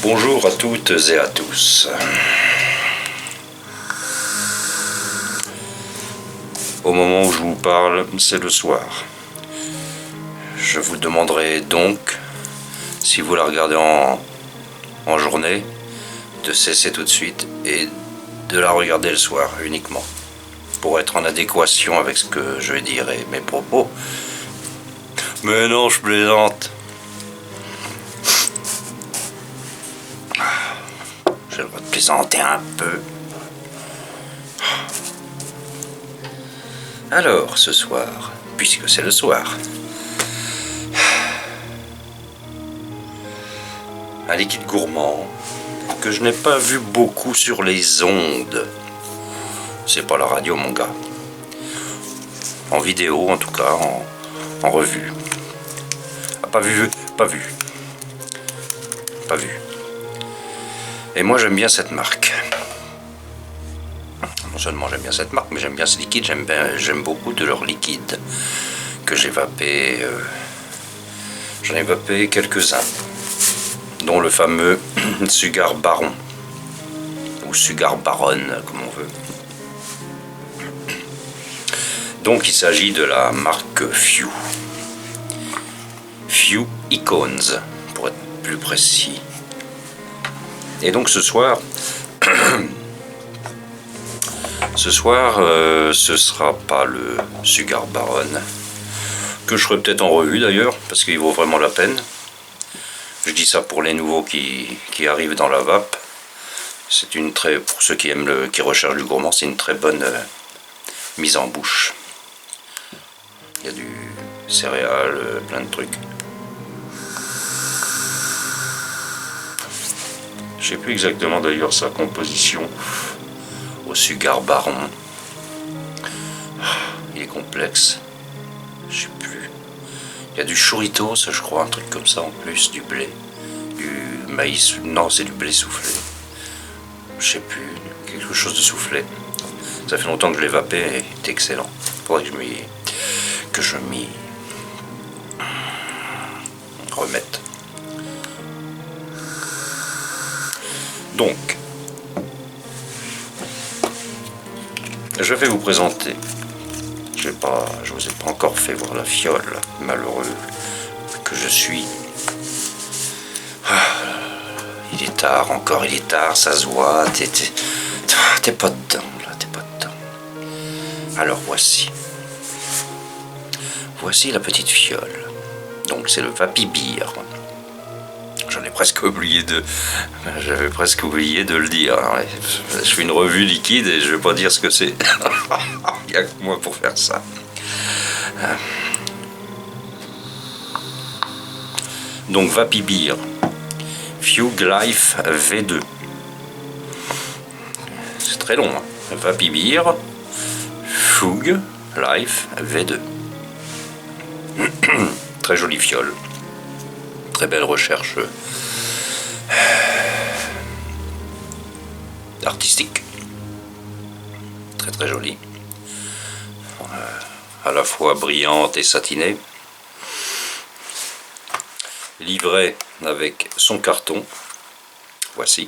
Bonjour à toutes et à tous. Au moment où je vous parle, c'est le soir. Je vous demanderai donc, si vous la regardez en journée, de cesser tout de suite et de la regarder le soir uniquement, pour être en adéquation avec ce que je vais dire et mes propos. Mais non, je plaisante. J'ai le droit de plaisanter un peu. Alors, ce soir, puisque c'est le soir, un liquide gourmand que je n'ai pas vu beaucoup sur les ondes. C'est pas la radio, mon gars. En vidéo, en tout cas, en revue. Ah, pas vu. Et moi, j'aime bien cette marque. Non seulement j'aime bien cette marque, mais j'aime bien ce liquide. J'aime beaucoup de leurs liquides que j'ai vapé. J'en ai vapé quelques-uns, dont le fameux Sugar Baron, ou Sugar Baron, comme on veut. Donc il s'agit de la marque Few. Few Icons, pour être plus précis. Et donc ce soir, ce sera pas le Sugar Baron, que je ferai peut-être en revue d'ailleurs, parce qu'il vaut vraiment la peine. Je dis ça pour les nouveaux qui arrivent dans la vape. C'est pour ceux qui aiment qui recherchent du gourmand, c'est une très bonne mise en bouche. Il y a du céréales, plein de trucs. Je sais plus exactement d'ailleurs sa composition au Sugar Baron. Il est complexe. Je sais plus. Il y a du choritos, je crois, un truc comme ça en plus, du blé, du maïs. Non, c'est du blé soufflé. Je sais plus, quelque chose de soufflé. Ça fait longtemps que je l'ai vapé et c'est excellent. Faudrait que je m'y remette. Donc, je vais vous présenter. Je vous ai pas encore fait voir la fiole, malheureux que je suis. Il est tard encore, ça se voit. T'es pas dedans, là, t'es pas dedans. Alors voici la petite fiole. Donc c'est le Vapi Beer. J'avais presque oublié de le dire. Je fais une revue liquide et je vais pas dire ce que c'est. Il n'y a que moi pour faire ça. Donc Vapi Beer, Fug Life V2. C'est très long. Vapi Beer, Fug Life V2. Très jolie fiole. Très belle recherche artistique. Très très jolie. À la fois brillante et satinée. Livrée avec son carton. Voici.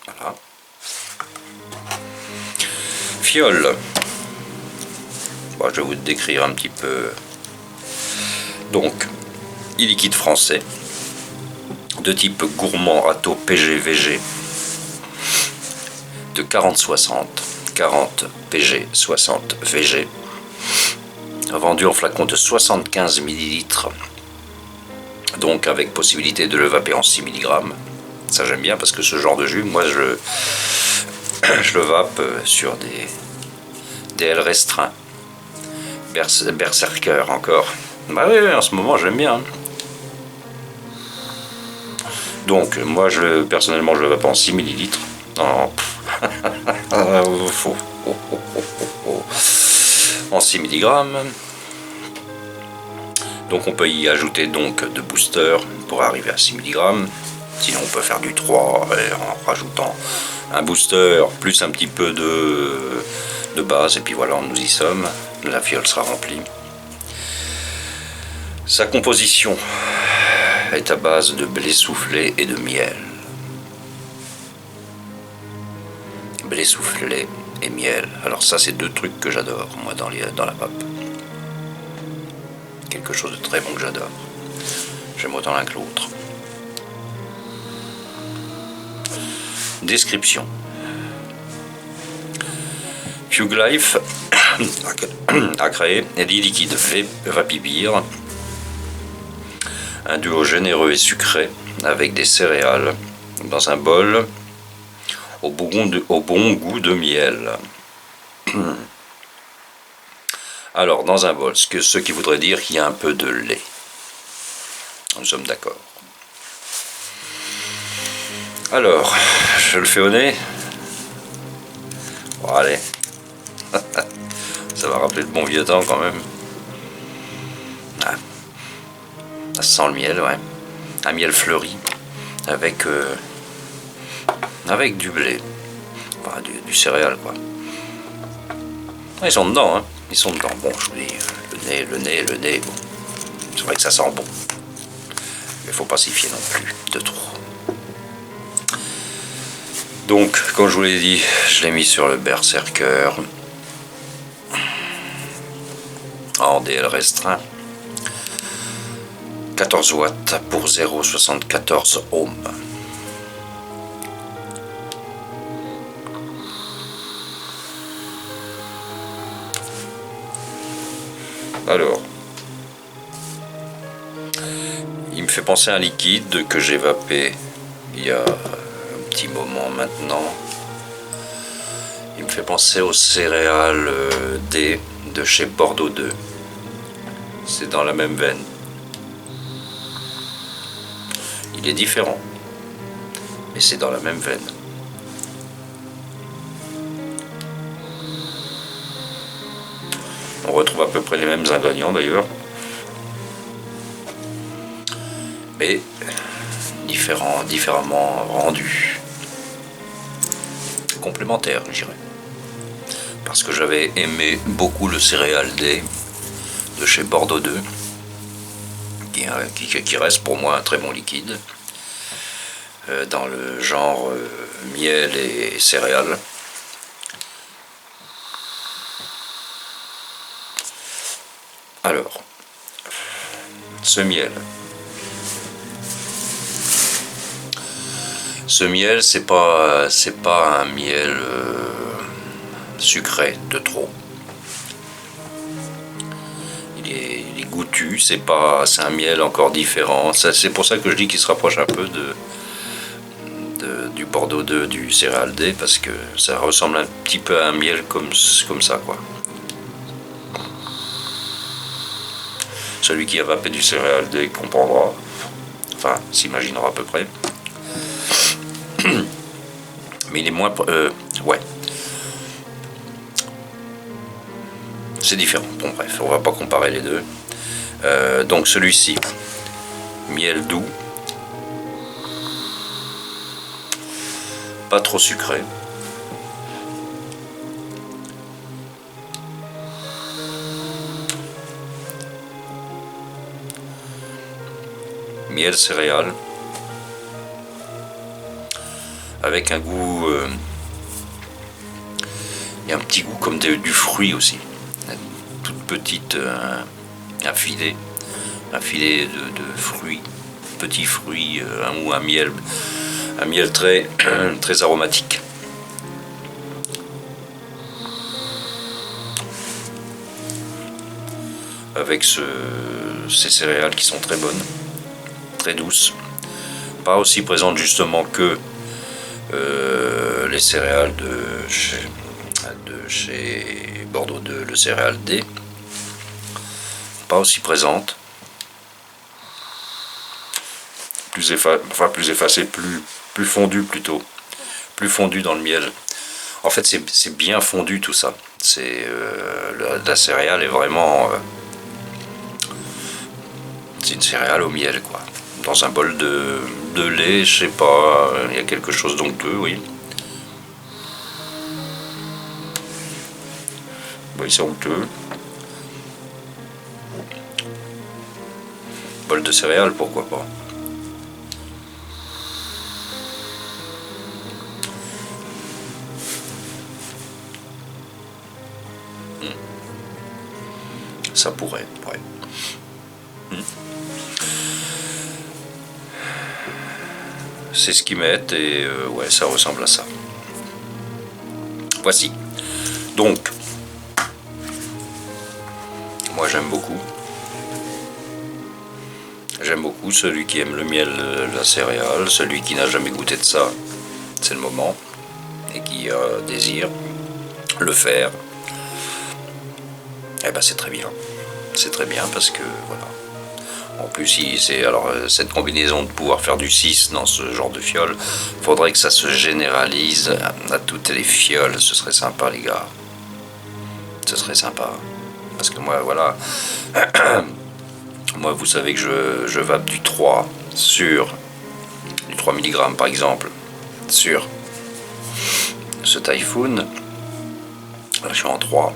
Voilà. Fiole. Bon, je vais vous décrire un petit peu. Donc, e-liquide français de type gourmand râteau PG-VG de 40-60, 40 PG-60 VG, vendu en flacon de 75 ml, donc avec possibilité de le vaper en 6 mg. Ça j'aime bien parce que ce genre de jus, moi je le vape sur des L restreints. Berserker encore. Bah oui, en ce moment j'aime bien. Donc moi personnellement je le vape en 6 ml. En 6 mg. Donc on peut y ajouter donc de booster pour arriver à 6 mg. Sinon on peut faire du 3 en rajoutant un booster plus un petit peu de base et puis voilà, nous y sommes. La fiole sera remplie. Sa composition, est à base de blé soufflé et de miel. Blé soufflé et miel. Alors ça, c'est deux trucs que j'adore, moi, dans la pape. Quelque chose de très bon que j'adore. J'aime autant l'un que l'autre. Description. Fugue Life a créé Ellie Liquid Vapibir, un duo généreux et sucré avec des céréales dans un bol au bon goût de miel. Alors, dans un bol, ce qui voudrait dire qu'il y a un peu de lait. Nous sommes d'accord. Alors, je le fais au nez. Bon, allez. Ça va rappeler le bon vieux temps quand même. Ah. Ça sent le miel, ouais. Un miel fleuri. Avec du blé. Enfin, du céréal, quoi. Ils sont dedans, hein. Ils sont dedans. Bon, je vous dis, le nez, bon. C'est vrai que ça sent bon. Mais faut pas s'y fier non plus de trop. Donc, comme je vous l'ai dit, je l'ai mis sur le Berserker en DL restreint. 14 watts pour 0,74 ohms. Alors, il me fait penser à un liquide que j'ai vapé il y a un petit moment maintenant. Il me fait penser aux céréales D de chez Bordeaux 2. C'est dans la même veine. Il est différent, mais c'est dans la même veine. On retrouve à peu près les mêmes ingrédients d'ailleurs, mais différemment rendus. Complémentaires, je dirais. Parce que j'avais aimé beaucoup le céréal D de chez Bordeaux 2, qui reste pour moi un très bon liquide, dans le genre miel et céréales. Alors, ce miel, c'est pas un miel sucré de trop. Il est goûtu, c'est un miel encore différent. C'est pour ça que je dis qu'il se rapproche un peu du Bordeaux 2 du céréal D, parce que ça ressemble un petit peu à un miel comme ça, quoi. Celui qui a vapé du céréal D comprendra, enfin s'imaginera à peu près. Mais il est moins... ouais. C'est différent. Bon bref, on va pas comparer les deux. Donc celui-ci, miel doux, pas trop sucré. Miel céréales, avec un goût, il y a un petit goût comme du fruit aussi, une toute petite, un filet de fruits, petits fruits, ou un miel très, très aromatique. Avec ces céréales qui sont très bonnes, très douces, pas aussi présentes justement que les céréales de chez Bordeaux 2, le céréal D, pas aussi présentes, plus effacées, plus fondues plutôt, plus fondues dans le miel. En fait, c'est bien fondu tout ça. La céréale est vraiment, c'est une céréale au miel, quoi. Dans un bol de lait, je sais pas, il y a quelque chose d'onctueux, oui. Oui, c'est onctueux. Bol de céréales, pourquoi pas. ça pourrait, ouais. C'est ce qu'ils mettent et ouais, ça ressemble à ça. Voici. Donc, moi j'aime beaucoup. J'aime beaucoup celui qui aime le miel, la céréale, celui qui n'a jamais goûté de ça, c'est le moment, et qui désire le faire. Eh ben c'est très bien. C'est très bien parce que voilà. En plus, cette combinaison de pouvoir faire du 6 dans ce genre de fiole, faudrait que ça se généralise à toutes les fioles. Ce serait sympa, les gars. Ce serait sympa. Parce que moi, voilà. Moi, vous savez que je vape du 3 sur du 3 mg par exemple sur ce Typhoon. Là, je suis en 3.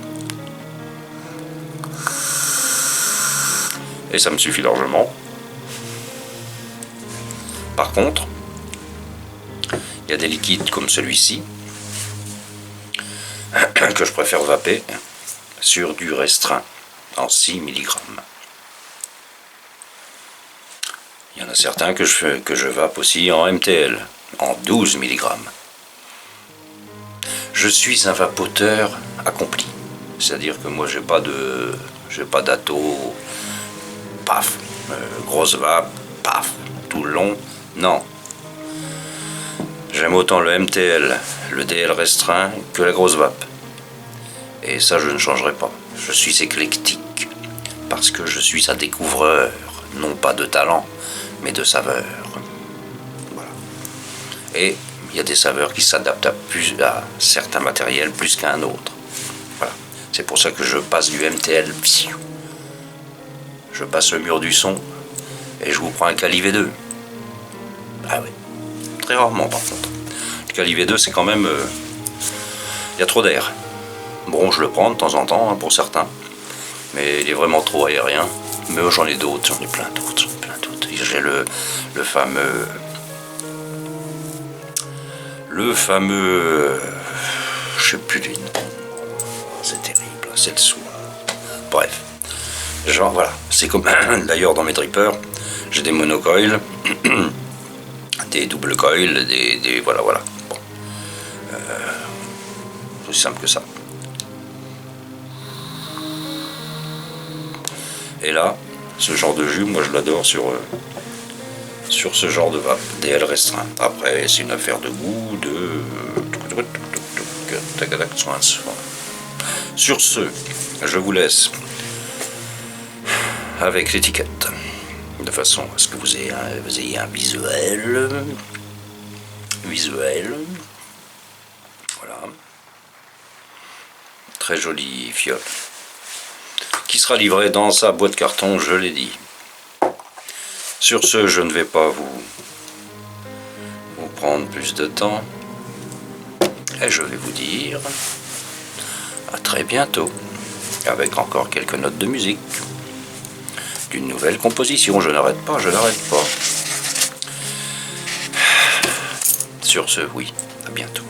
Et ça me suffit largement. Par contre, il y a des liquides comme celui-ci que je préfère vaper sur du restreint en 6 mg. Il y en a certains que je vape aussi en MTL, en 12 mg. Je suis un vapoteur accompli. C'est-à-dire que moi j'ai pas d'atto, paf, grosse vape, paf, tout le long. Non. J'aime autant le MTL, le DL restreint que la grosse vape. Et ça, je ne changerai pas. Je suis éclectique. Parce que je suis un découvreur, non pas de talent, mais de saveur. Voilà. Et il y a des saveurs qui s'adaptent à certains matériels plus qu'à un autre. Voilà. C'est pour ça que je passe du MTL. Je passe le mur du son et je vous prends un Kali V2. Ah oui. Très rarement par contre. Le Kali V2 c'est quand même... il y a trop d'air. Bon, je le prends de temps en temps, hein, pour certains. Mais il est vraiment trop aérien. Mais j'en ai d'autres, j'en ai plein d'autres. J'ai le fameux... je sais plus du nom. C'est terrible, c'est le soin. Bref. Genre voilà, c'est comme d'ailleurs dans mes drippers, j'ai des monocoils, des double coils, des voilà. Bon. C'est aussi simple que ça. Et là, ce genre de jus, moi je l'adore sur ce genre de vape, DL restreint. Après, c'est une affaire de goût, Sur ce, je vous laisse avec l'étiquette, de façon à ce que vous ayez un visuel. Voilà. Très jolie fiole. Qui sera livré dans sa boîte carton, je l'ai dit. Sur ce, je ne vais pas vous prendre plus de temps. Et je vais vous dire à très bientôt, avec encore quelques notes de musique. D'une nouvelle composition, je n'arrête pas. Sur ce, oui, à bientôt.